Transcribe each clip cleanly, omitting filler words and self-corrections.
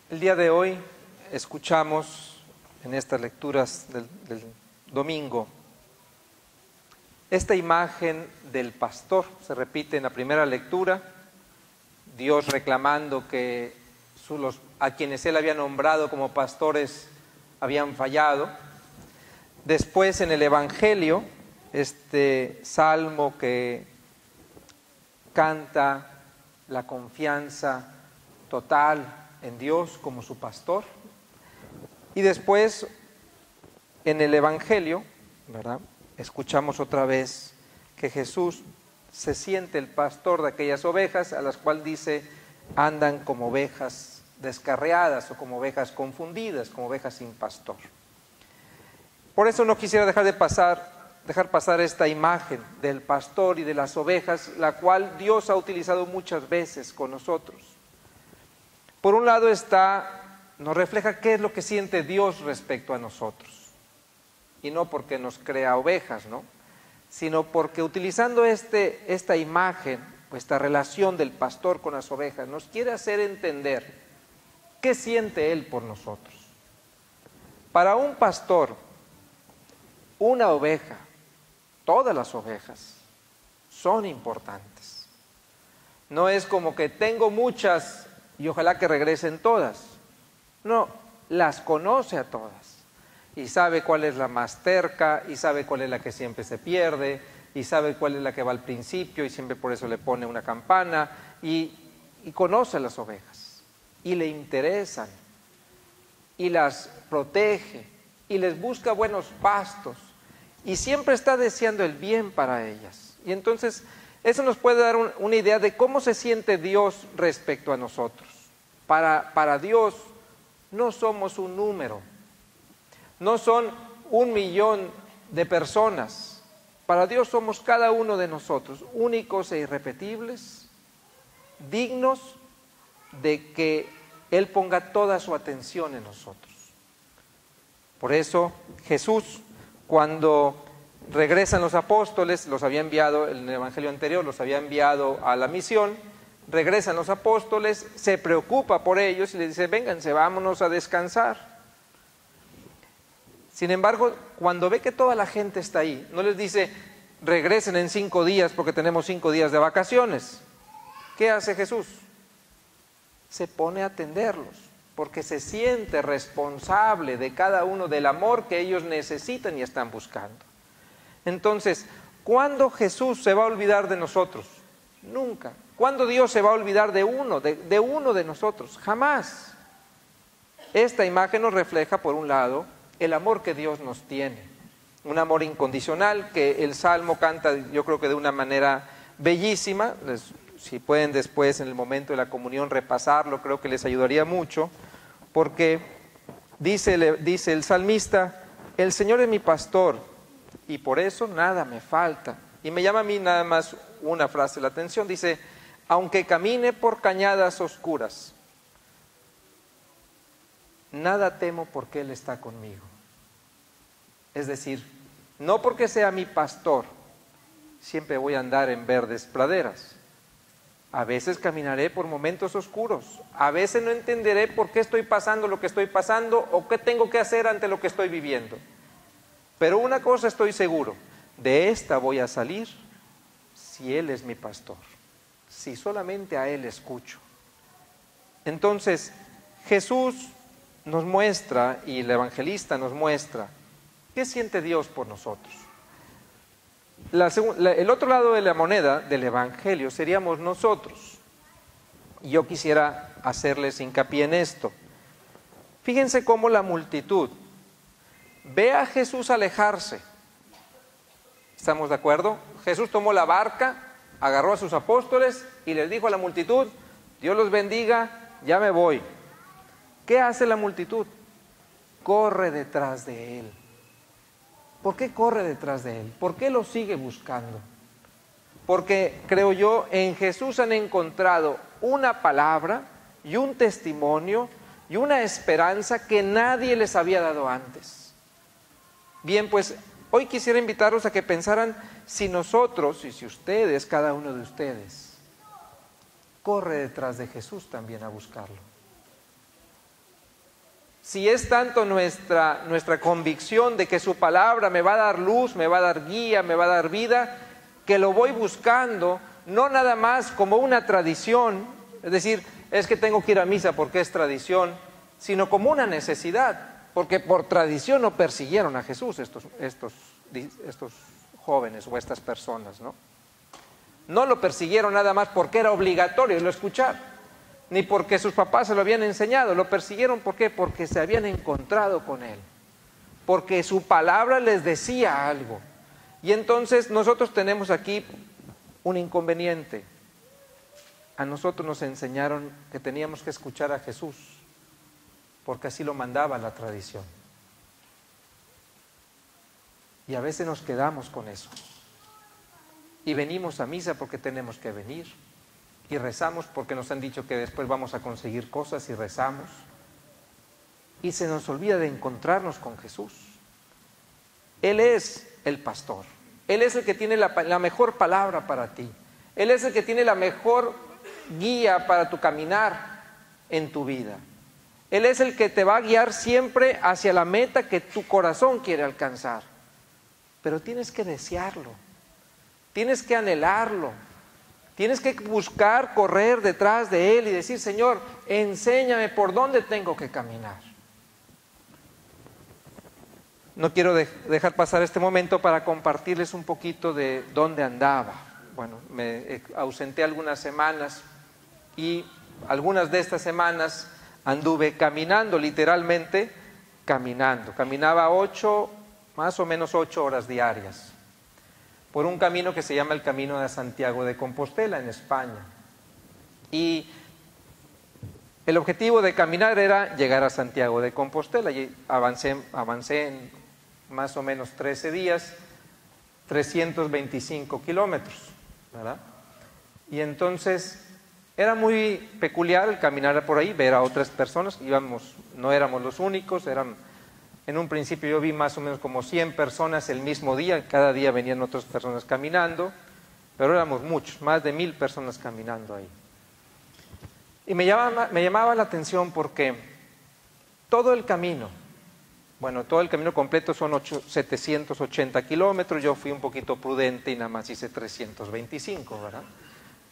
El día de hoy escuchamos en estas lecturas del domingo esta imagen del pastor. Se repite en la primera lectura, Dios reclamando que a quienes Él había nombrado como pastores habían fallado. Después en el Evangelio, este salmo que canta la confianza total en Dios como su pastor. Y después en el Evangelio, ¿verdad?, escuchamos otra vez que Jesús se siente el pastor de aquellas ovejas a las cuales dice andan como ovejas descarriadas o como ovejas confundidas, como ovejas sin pastor. Por eso no quisiera dejar pasar esta imagen del pastor y de las ovejas, la cual Dios ha utilizado muchas veces con nosotros. Por un lado nos refleja qué es lo que siente Dios respecto a nosotros. Y no porque nos crea ovejas, ¿no?, sino porque utilizando esta imagen, esta relación del pastor con las ovejas, nos quiere hacer entender qué siente Él por nosotros. Para un pastor, una oveja, todas las ovejas, son importantes. No es como que tengo muchas y ojalá que regresen todas. No, las conoce a todas. Y sabe cuál es la más terca, y sabe cuál es la que siempre se pierde, y sabe cuál es la que va al principio, y siempre por eso le pone una campana, y conoce a las ovejas, y le interesan, y las protege, y les busca buenos pastos, y siempre está deseando el bien para ellas. Y entonces, eso nos puede dar una idea de cómo se siente Dios respecto a nosotros. Para Dios no somos un número, no son 1 millón de personas. Para Dios somos cada uno de nosotros, únicos e irrepetibles, dignos de que Él ponga toda su atención en nosotros. Por eso Jesús, cuando regresan los apóstoles, los había enviado en el Evangelio anterior, los había enviado a la misión, regresan los apóstoles, se preocupa por ellos y les dice, vénganse, vámonos a descansar. Sin embargo, cuando ve que toda la gente está ahí, no les dice, regresen en 5 días porque tenemos 5 días de vacaciones. ¿Qué hace Jesús? Se pone a atenderlos, porque se siente responsable de cada uno del amor que ellos necesitan y están buscando. Entonces, ¿cuándo Jesús se va a olvidar de nosotros? Nunca. ¿Cuándo Dios se va a olvidar de uno de nosotros? Jamás. Esta imagen nos refleja, por un lado, el amor que Dios nos tiene, un amor incondicional que el Salmo canta, yo creo que de una manera bellísima. Si pueden después en el momento de la comunión repasarlo, creo que les ayudaría mucho, porque dice el salmista, el Señor es mi pastor y por eso nada me falta. Y me llama a mí nada más una frase la atención, dice, aunque camine por cañadas oscuras, nada temo porque Él está conmigo. Es decir, no porque sea mi pastor, siempre voy a andar en verdes praderas. A veces caminaré por momentos oscuros, a veces no entenderé por qué estoy pasando lo que estoy pasando o qué tengo que hacer ante lo que estoy viviendo. Pero una cosa estoy seguro, de esta voy a salir si Él es mi pastor, si solamente a Él escucho. Entonces, Jesús nos muestra, y el evangelista nos muestra, ¿qué siente Dios por nosotros? El otro lado de la moneda del evangelio seríamos nosotros. Y yo quisiera hacerles hincapié en esto. Fíjense cómo la multitud ve a Jesús alejarse. ¿Estamos de acuerdo? Jesús tomó la barca, agarró a sus apóstoles y les dijo a la multitud, Dios los bendiga, ya me voy. ¿Qué hace la multitud? Corre detrás de Él. ¿Por qué corre detrás de Él? ¿Por qué lo sigue buscando? Porque, creo yo, en Jesús han encontrado una palabra y un testimonio y una esperanza que nadie les había dado antes. Bien, pues hoy quisiera invitarlos a que pensaran si nosotros y si ustedes, cada uno de ustedes, corre detrás de Jesús también a buscarlo. si es tanto nuestra convicción de que su palabra me va a dar luz, me va a dar guía, me va a dar vida, que lo voy buscando, no nada más como una tradición, es decir, es que tengo que ir a misa porque es tradición, sino como una necesidad, porque por tradición no persiguieron a Jesús estos jóvenes o estas personas, ¿no? No lo persiguieron nada más porque era obligatorio lo escuchar, ni porque sus papás se lo habían enseñado, lo persiguieron ¿por qué? Porque se habían encontrado con Él, porque su palabra les decía algo. Y entonces nosotros tenemos aquí un inconveniente. A nosotros nos enseñaron que teníamos que escuchar a Jesús, porque así lo mandaba la tradición. Y a veces nos quedamos con eso. Y venimos a misa porque tenemos que venir. Y rezamos porque nos han dicho que después vamos a conseguir cosas y rezamos. Y se nos olvida de encontrarnos con Jesús. Él es el pastor. Él es el que tiene la mejor palabra para ti. Él es el que tiene la mejor guía para tu caminar en tu vida. Él es el que te va a guiar siempre hacia la meta que tu corazón quiere alcanzar. Pero tienes que desearlo, tienes que anhelarlo, tienes que buscar, correr detrás de Él y decir, Señor, enséñame por dónde tengo que caminar. No quiero dejar pasar este momento para compartirles un poquito de dónde andaba. Bueno, me ausenté algunas semanas y algunas de estas semanas anduve caminando, literalmente caminando. Caminaba más o menos 8 horas diarias por un camino que se llama el Camino de Santiago de Compostela en España. Y el objetivo de caminar era llegar a Santiago de Compostela y avancé en más o menos 13 días, 325 kilómetros, ¿verdad? Y entonces era muy peculiar el caminar por ahí, ver a otras personas, no éramos los únicos, en un principio yo vi más o menos como 100 personas el mismo día, cada día venían otras personas caminando, pero éramos muchos, más de 1000 personas caminando ahí. Y me llamaba la atención porque todo el camino completo son 780 kilómetros, yo fui un poquito prudente y nada más hice 325, ¿verdad?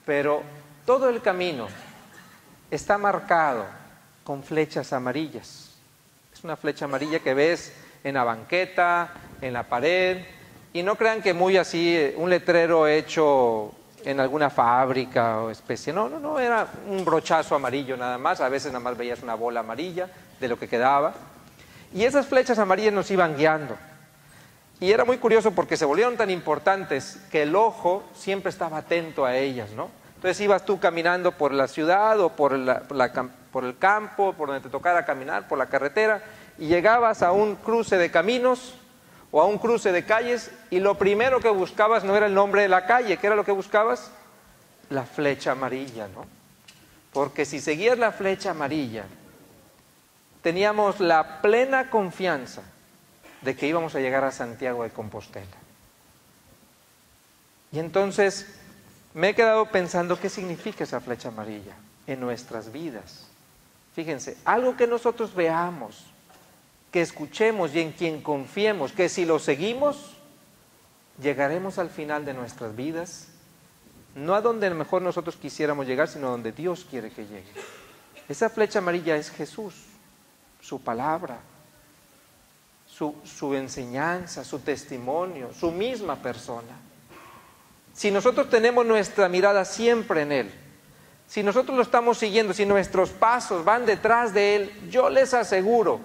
Pero todo el camino está marcado con flechas amarillas. Es una flecha amarilla que ves en la banqueta, en la pared, y no crean que muy así, un letrero hecho en alguna fábrica o especie, no, era un brochazo amarillo nada más, a veces nada más veías una bola amarilla de lo que quedaba, y esas flechas amarillas nos iban guiando, y era muy curioso porque se volvieron tan importantes que el ojo siempre estaba atento a ellas, ¿no? Entonces ibas tú caminando por la ciudad o por el campo, por donde te tocara caminar, por la carretera, y llegabas a un cruce de caminos o a un cruce de calles y lo primero que buscabas no era el nombre de la calle, ¿qué era lo que buscabas? La flecha amarilla, ¿no? Porque si seguías la flecha amarilla, teníamos la plena confianza de que íbamos a llegar a Santiago de Compostela. Y entonces me he quedado pensando qué significa esa flecha amarilla en nuestras vidas. Fíjense, algo que nosotros veamos, que escuchemos y en quien confiemos, que si lo seguimos, llegaremos al final de nuestras vidas, no a donde mejor nosotros quisiéramos llegar, sino a donde Dios quiere que llegue. Esa flecha amarilla es Jesús, su palabra, su enseñanza, su testimonio, su misma persona. Si nosotros tenemos nuestra mirada siempre en Él, si nosotros lo estamos siguiendo, si nuestros pasos van detrás de Él, yo les aseguro,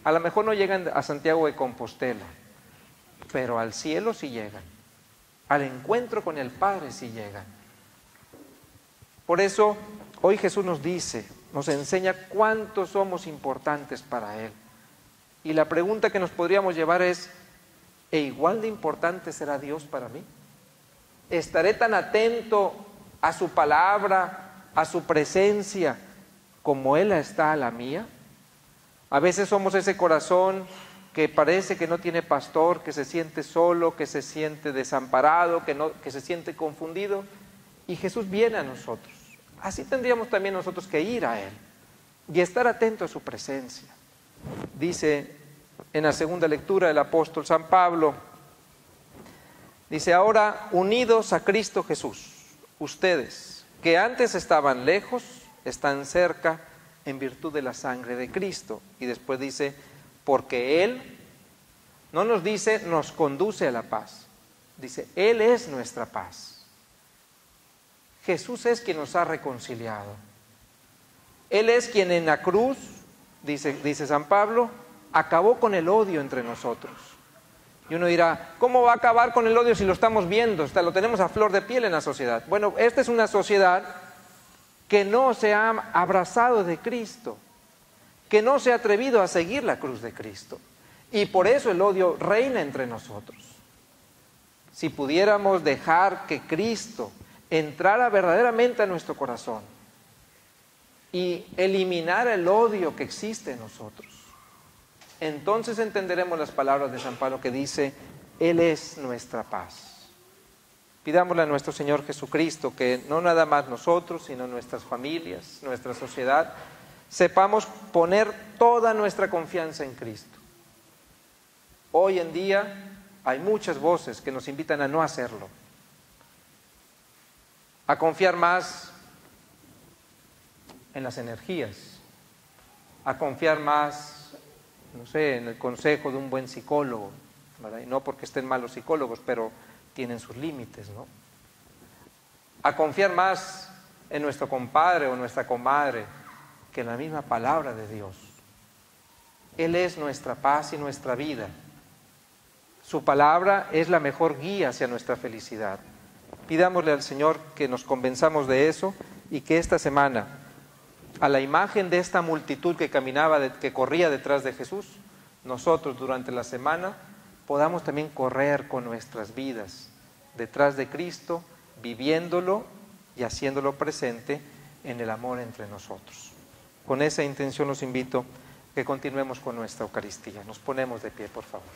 a lo mejor no llegan a Santiago de Compostela, pero al cielo sí llegan, al encuentro con el Padre sí llegan. Por eso, hoy Jesús nos dice, nos enseña cuánto somos importantes para Él. Y la pregunta que nos podríamos llevar es, ¿e igual de importante será Dios para mí? ¿Estaré tan atento a su palabra, a su presencia, como Él está a la mía? A veces somos ese corazón que parece que no tiene pastor, que se siente solo, que se siente desamparado, que se siente confundido, y Jesús viene a nosotros. Así tendríamos también nosotros que ir a Él, y estar atento a su presencia. Dice en la segunda lectura el apóstol San Pablo, dice: ahora unidos a Cristo Jesús, ustedes que antes estaban lejos, están cerca en virtud de la sangre de Cristo. Y después dice, porque Él, no nos dice nos conduce a la paz, dice Él es nuestra paz. Jesús es quien nos ha reconciliado. Él es quien en la cruz, dice San Pablo, acabó con el odio entre nosotros. Y uno dirá, ¿cómo va a acabar con el odio si lo estamos viendo? Hasta lo tenemos a flor de piel en la sociedad. Bueno, esta es una sociedad que no se ha abrazado de Cristo, que no se ha atrevido a seguir la cruz de Cristo. Y por eso el odio reina entre nosotros. Si pudiéramos dejar que Cristo entrara verdaderamente a nuestro corazón y eliminar el odio que existe en nosotros, entonces entenderemos las palabras de San Pablo que dice, Él es nuestra paz. Pidámosle a nuestro Señor Jesucristo que no nada más nosotros, sino nuestras familias, nuestra sociedad, sepamos poner toda nuestra confianza en Cristo. Hoy en día hay muchas voces que nos invitan a no hacerlo, a confiar más en las energías, a confiar más, no sé, en el consejo de un buen psicólogo, ¿verdad? Y no porque estén mal los psicólogos, pero tienen sus límites, ¿no? A confiar más en nuestro compadre o nuestra comadre que en la misma palabra de Dios. Él es nuestra paz y nuestra vida. Su palabra es la mejor guía hacia nuestra felicidad. Pidámosle al Señor que nos convenzamos de eso y que esta semana, a la imagen de esta multitud que caminaba, que corría detrás de Jesús, nosotros durante la semana podamos también correr con nuestras vidas detrás de Cristo, viviéndolo y haciéndolo presente en el amor entre nosotros. Con esa intención los invito a que continuemos con nuestra Eucaristía. Nos ponemos de pie, por favor.